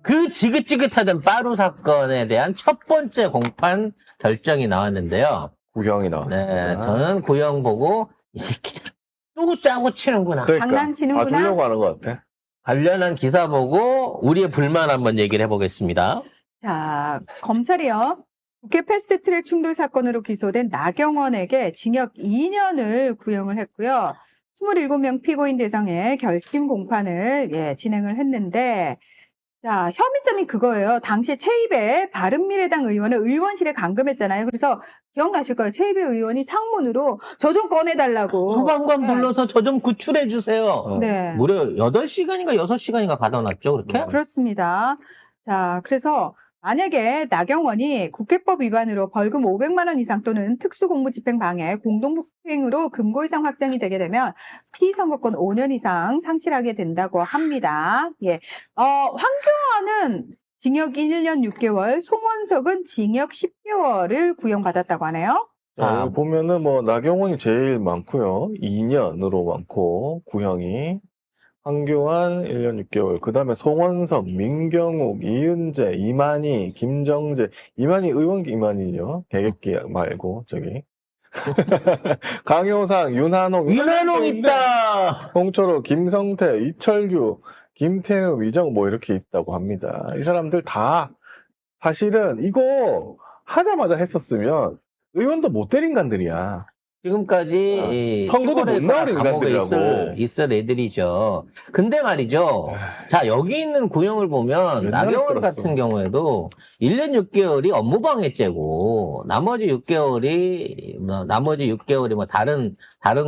그 지긋지긋하던 빠루 사건에 대한 첫 번째 공판 결정이 나왔는데요. 구형이 나왔습니다. 네, 저는 구형 보고 이 새끼들 또 짜고 치는구나. 그러니까 장난치는구나. 봐주려고 하는 것 같아. 관련한 기사 보고 우리의 불만 한번 얘기를 해보겠습니다. 자, 검찰이요. 국회 패스트트랙 충돌 사건으로 기소된 나경원에게 징역 2년을 구형을 했고요. 27명 피고인 대상의 결심 공판을 진행을 했는데, 자, 혐의점이 그거예요. 당시에 최입의 바른미래당 의원을 의원실에 감금했잖아요. 그래서 기억나실 거예요. 최입의 의원이 창문으로 저 좀 꺼내달라고. 소방관 네. 불러서 저 좀 구출해주세요. 네. 무려 8시간인가 6시간인가 가둬놨죠, 그렇게? 그렇습니다. 자, 그래서 만약에 나경원이 국회법 위반으로 벌금 500만 원 이상 또는 특수공무집행 방해, 공동폭행으로 금고 이상 확정이 되게 되면 피선거권 5년 이상 상실하게 된다고 합니다. 예. 황교안은 징역 1년 6개월, 송원석은 징역 10개월을 구형받았다고 하네요. 자, 여기 보면은 뭐 나경원이 제일 많고요. 2년으로 많고 구형이. 황교안 1년 6개월. 그 다음에 송원석, 민경욱, 이은재, 이만희, 김정재. 이만희 의원 이만희죠. 개객기 말고 저기. 강효상, 윤한홍. 윤한홍 있다! 홍철호, 김성태, 이철규, 김태우, 이정 뭐 이렇게 있다고 합니다. 이 사람들 다 사실은 이거 하자마자 했었으면 의원도 못 될 인간들이야. 지금까지 선거도 못 나올 감옥에 인간들이라고. 있을 애들이죠. 근데 말이죠. 자, 여기 있는 구형을 보면 맨날 나경원 끌었어. 같은 경우에도 1년 6개월이 업무방해죄고 나머지 6개월이 뭐 다른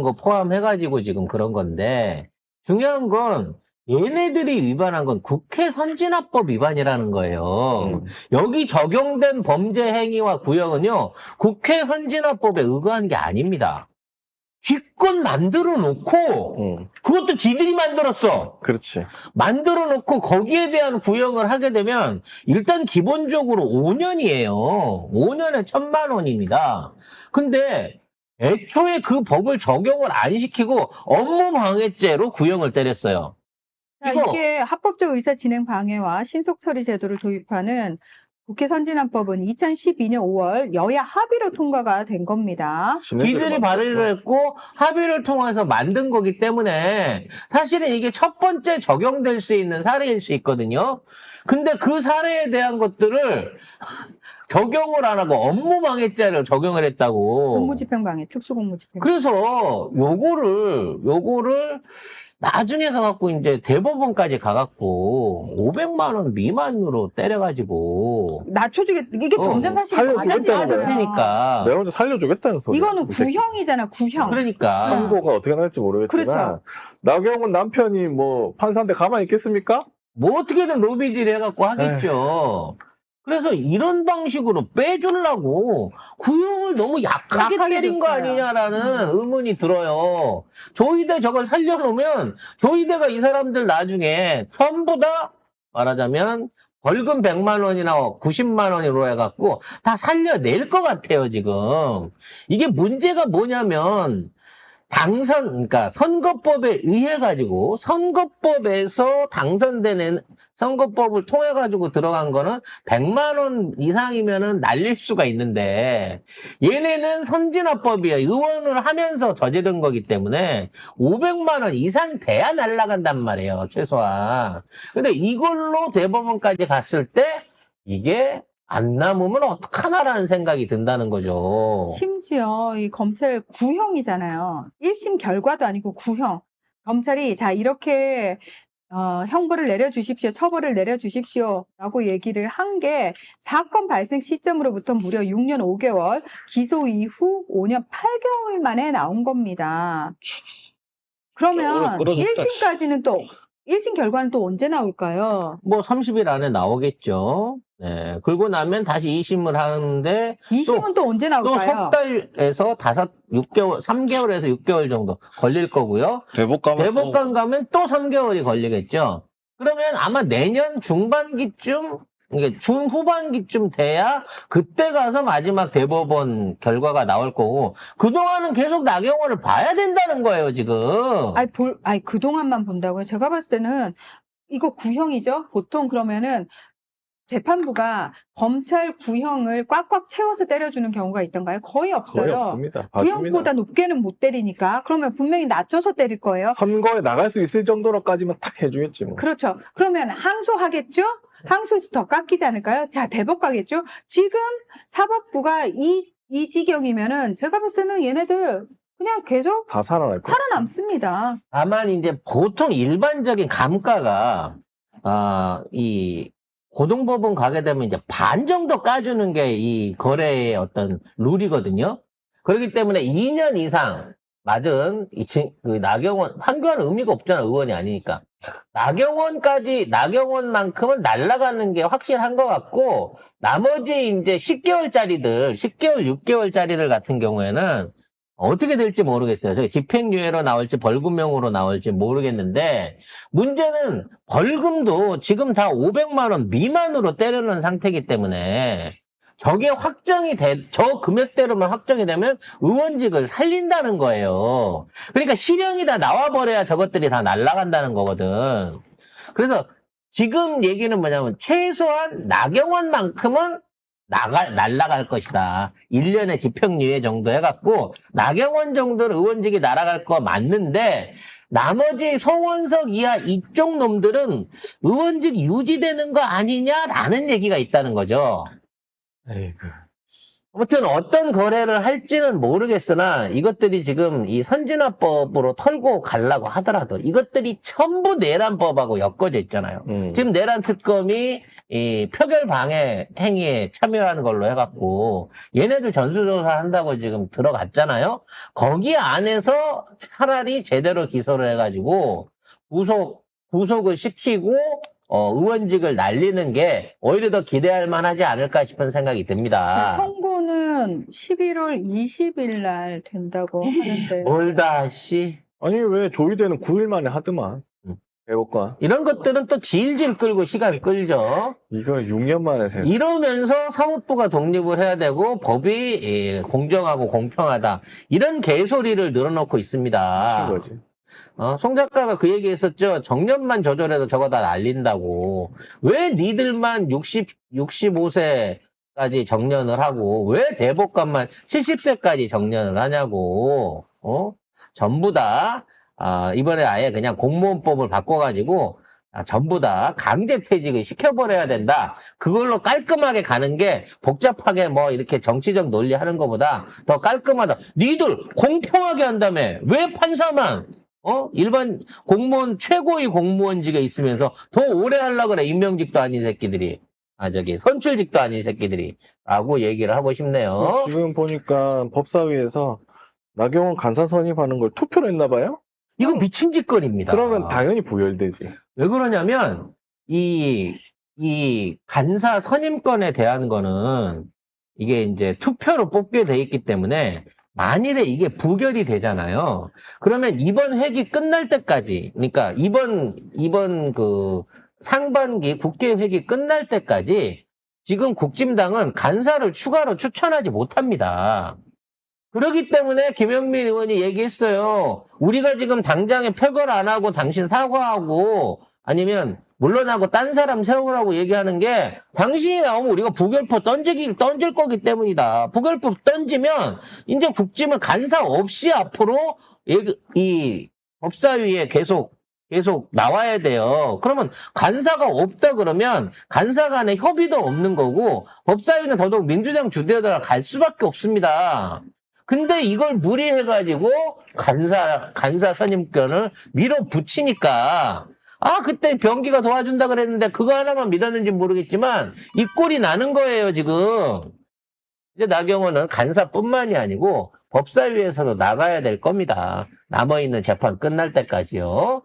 거 포함해가지고 지금 그런 건데 중요한 건 얘네들이 위반한 건 국회 선진화법 위반이라는 거예요. 여기 적용된 범죄 행위와 구형은요, 국회 선진화법에 의거한 게 아닙니다. 기껏 만들어 놓고, 그것도 지들이 만들었어. 그렇지. 만들어 놓고 거기에 대한 구형을 하게 되면, 일단 기본적으로 5년이에요. 5년에 1,000만 원입니다. 근데, 애초에 그 법을 적용을 안 시키고 업무방해죄로 구형을 때렸어요. 자, 이게 합법적 의사 진행 방해와 신속 처리 제도를 도입하는 국회 선진화법은 2012년 5월 여야 합의로 통과가 된 겁니다. 지들이 발의를 했고 합의를 통해서 만든 거기 때문에 사실은 이게 첫 번째 적용될 수 있는 사례일 수 있거든요. 근데 그 사례에 대한 것들을 적용을 안 하고 업무방해죄를 적용을 했다고. 공무집행방해, 특수공무집행. 그래서 요거를 나중에 가갖고 이제 대법원까지 가갖고 500만 원 미만으로 때려가지고 낮춰주겠, 이게 점점 사실 살려주겠다는 할 거야. 테니까. 내가 먼저 살려주겠다는 소리야. 이거는 이 새끼. 구형이잖아, 구형. 그러니까. 선고가 어떻게 날지 모르겠지만 그렇죠. 나경원 남편이 뭐 판사인데 가만히 있겠습니까? 뭐 어떻게든 로비질 해갖고 하겠죠. 그래서 이런 방식으로 빼주려고 구형을 너무 약하게 때린 거 줬어요. 아니냐라는 의문이 들어요. 조이대 저걸 살려놓으면 조이대가 이 사람들 나중에 전부 다 말하자면 벌금 100만 원이나 90만 원으로 해갖고 다 살려낼 것 같아요, 지금. 이게 문제가 뭐냐면 그러니까 선거법에 의해 가지고 선거법에서 당선되는 선거법을 통해 가지고 들어간 거는 100만 원 이상이면은 날릴 수가 있는데 얘네는 선진화법이야. 의원을 하면서 저지른 거기 때문에 500만 원 이상 돼야 날라간단 말이에요, 최소한. 근데 이걸로 대법원까지 갔을 때 이게 안 남으면 어떡하나라는 생각이 든다는 거죠. 심지어 이 검찰 구형이잖아요. 1심 결과도 아니고 구형. 검찰이 자 이렇게 형벌을 내려주십시오. 처벌을 내려주십시오. 라고 얘기를 한 게 사건 발생 시점으로부터 무려 6년 5개월, 기소 이후 5년 8개월 만에 나온 겁니다. 그러면 끌어줬다. 1심까지는 또 1심 결과는 또 언제 나올까요? 뭐 30일 안에 나오겠죠. 네. 그러고 나면 다시 2심을 하는데 2심은 또 언제 또 나올까요? 3개월에서 6개월 정도 걸릴 거고요. 대법관 가면 또 3개월이 걸리겠죠. 그러면 아마 내년 중반기쯤, 이게 중후반기쯤 돼야 그때 가서 마지막 대법원 결과가 나올 거고, 그동안은 계속 나경원을 봐야 된다는 거예요, 지금. 그동안만 본다고요? 제가 봤을 때는 이거 구형이죠? 보통 그러면은 재판부가 검찰 구형을 꽉꽉 채워서 때려주는 경우가 있던가요? 거의 없어요. 거의 없습니다. 봐줍니다. 구형보다 높게는 못 때리니까 그러면 분명히 낮춰서 때릴 거예요. 선거에 나갈 수 있을 정도로까지만 탁 해주겠지 뭐. 그렇죠. 그러면 항소하겠죠? 항소해서 더 깎이지 않을까요? 자, 대법 가겠죠? 지금 사법부가 이 지경이면은 제가 볼 때는 얘네들 그냥 계속 다 살아날 거야. 살아남습니다. 다만 이제 보통 일반적인 감가가 이 고등법원 가게 되면 이제 반 정도 까주는 게 이 거래의 어떤 룰이거든요. 그렇기 때문에 2년 이상 맞은 그 나경원, 황교안은 의미가 없잖아. 의원이 아니니까. 나경원만큼은 날아가는 게 확실한 것 같고, 나머지 이제 10개월짜리들, 10개월, 6개월짜리들 같은 경우에는 어떻게 될지 모르겠어요. 저기 집행유예로 나올지 벌금형으로 나올지 모르겠는데, 문제는 벌금도 지금 다 500만 원 미만으로 때려놓은 상태이기 때문에, 저게 저 금액대로만 확정이 되면 의원직을 살린다는 거예요. 그러니까 실형이 다 나와버려야 저것들이 다 날아간다는 거거든. 그래서 지금 얘기는 뭐냐면 최소한 나경원만큼은 날아갈 것이다. 1년의 집행유예 정도 해갖고 나경원 정도는 의원직이 날아갈 거 맞는데 나머지 송원석 이하 이쪽 놈들은 의원직 유지되는 거 아니냐라는 얘기가 있다는 거죠. 에이그. 아무튼 어떤 거래를 할지는 모르겠으나 이것들이 지금 이 선진화법으로 털고 가려고 하더라도 이것들이 전부 내란법하고 엮어져 있잖아요. 지금 내란 특검이 이 표결 방해 행위에 참여하는 걸로 해갖고 얘네들 전수조사 한다고 지금 들어갔잖아요. 거기 안에서 차라리 제대로 기소를 해가지고 구속을 시키고 의원직을 날리는 게 오히려 더 기대할 만하지 않을까 싶은 생각이 듭니다. 선고는 11월 20일 날 된다고 하는데. 몰다 씨. 아니 왜 조의대는 9일 만에 하더만. 대법관. 이런 것들은 또 질질 끌고 시간 끌죠. 이거 6년 만에 생. 이러면서 사법부가 독립을 해야 되고 법이 공정하고 공평하다. 이런 개소리를 늘어놓고 있습니다. 친 거지. 송 작가가 그 얘기 했었죠. 정년만 조절해도 저거 다 날린다고. 왜 니들만 65세까지 정년을 하고, 왜 대법관만 70세까지 정년을 하냐고. 전부 다, 이번에 아예 그냥 공무원법을 바꿔가지고, 전부 다 강제퇴직을 시켜버려야 된다. 그걸로 깔끔하게 가는 게 복잡하게 뭐 이렇게 정치적 논리 하는 것보다 더 깔끔하다. 니들 공평하게 한다며. 왜 판사만 일반 공무원, 최고위 공무원직에 있으면서 더 오래 하려고 그래. 임명직도 아닌 새끼들이. 선출직도 아닌 새끼들이. 라고 얘기를 하고 싶네요. 지금 보니까 법사위에서 나경원 간사 선임하는 걸 투표로 했나 봐요? 이거 미친 짓거리입니다. 그러면 당연히 부결되지. 왜 그러냐면, 이 간사 선임권에 대한 거는 이게 이제 투표로 뽑게 돼 있기 때문에 만일에 이게 부결이 되잖아요. 그러면 이번 회기 끝날 때까지, 그러니까 이번 그 상반기 국회 회기 끝날 때까지 지금 국진당은 간사를 추가로 추천하지 못합니다. 그렇기 때문에 김현민 의원이 얘기했어요. 우리가 지금 당장에 표결 안 하고 당신 사과하고 아니면 물러나고 딴 사람 세우라고 얘기하는 게 당신이 나오면 우리가 부결법 던질 거기 때문이다. 부결법 던지면 이제 국짐은 간사 없이 앞으로 이 법사위에 계속 나와야 돼요. 그러면 간사가 없다 그러면 간사 간의 협의도 없는 거고 법사위는 더더욱 민주당 주도에다가 갈 수밖에 없습니다. 근데 이걸 무리해가지고 간사 선임권을 밀어붙이니까 그때 변기가 도와준다 그랬는데 그거 하나만 믿었는지 모르겠지만 이 꼴이 나는 거예요, 지금. 이제 나경원은 간사뿐만이 아니고 법사위에서도 나가야 될 겁니다. 남아있는 재판 끝날 때까지요.